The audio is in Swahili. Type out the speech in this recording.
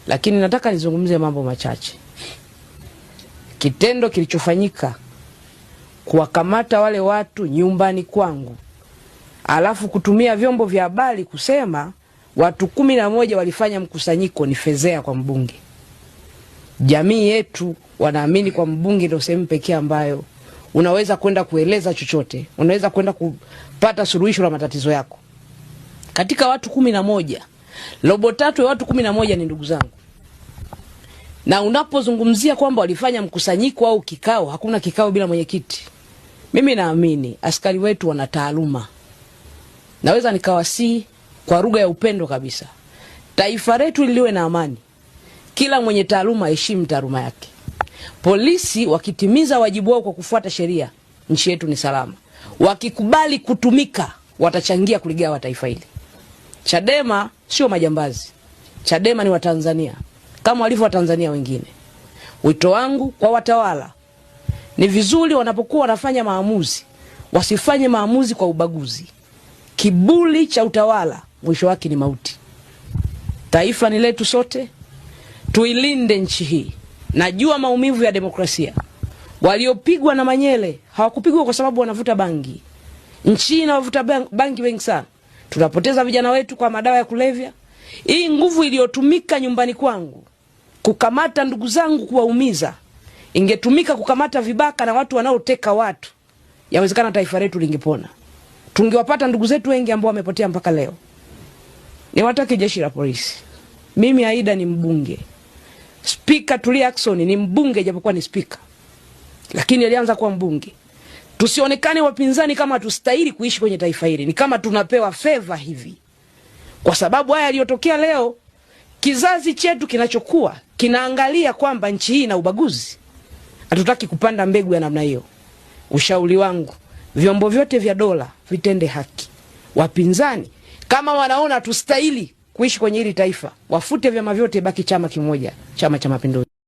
Lakini nataka nizungumzie mambo machache. Kitendo kilichofanyika kuwakamata wale watu nyumbani kwangu, alafu kutumia vyombo vya habari kusema watu 11 walifanya mkusanyiko, ni fezea kwa mbunge. Jamii yetu wanaamini kwa mbunge ndio sehemu pekee ambayo unaweza kwenda kueleza chochote, unaweza kwenda kupata suluhisho la matatizo yako. Katika watu 11, robo tatu ya watu 11 ni ndugu zangu. Na unapozungumzia kwamba walifanya mkusanyiko au kikao, hakuna kikao bila mwenyekiti. Mimi naamini askari wetu wana taaluma. Naweza nikawasii kwa lugha ya upendo kabisa, taifa letu liwe na amani. Kila mwenye taaluma heshimu taaluma yake. Polisi wakitimiza wajibu wao kwa kufuata sheria, nchi yetu ni salama. Wakikubali kutumika, watachangia kuligawa taifa hili. Chadema sio majambazi. Chadema ni Watanzania kama walivyo Watanzania wengine. Wito wangu kwa watawala, ni vizuri wanapokuwa wanafanya maamuzi, wasifanye maamuzi kwa ubaguzi. Kiburi cha utawala mwisho wake ni mauti. Taifa ni letu sote, tuilinde nchi hii. Najua maumivu ya demokrasia. Waliopigwa na manyele hawakupigwa kwa sababu wanavuta bangi. Nchi inavuta bangi wengi sana. Tunapoteza vijana wetu kwa madawa ya kulevya. Hii nguvu iliyotumika nyumbani kwangu kukamata ndugu zangu, kuwaumiza, ingetumika kukamata vibaka na watu wanaoteka watu, yawezekana taifa letu lingepona. Tungewapata ndugu zetu wengi ambao wamepotea mpaka leo. Niwatake jeshi la polisi. Mimi Aida ni mbunge. Speaker Tulia Ackson ni mbunge japokuwa ni speaker, lakini alianza kuwa mbunge. Tusionekane wapinzani kama tustahili kuishi kwenye taifa hili. Ni kama tunapewa favor hivi. Kwa sababu haya yaliyotokea leo, kizazi chetu kinachokuwa kinaangalia kwamba nchi hii ina ubaguzi. Hatutaki kupanda mbegu ya namna hiyo. Ushauri wangu, vyombo vyote vya dola vitende haki. Wapinzani kama wanaona tustahili kuishi kwenye hili taifa, wafute vyama vyote, baki chama kimoja, Chama cha Mapinduzi.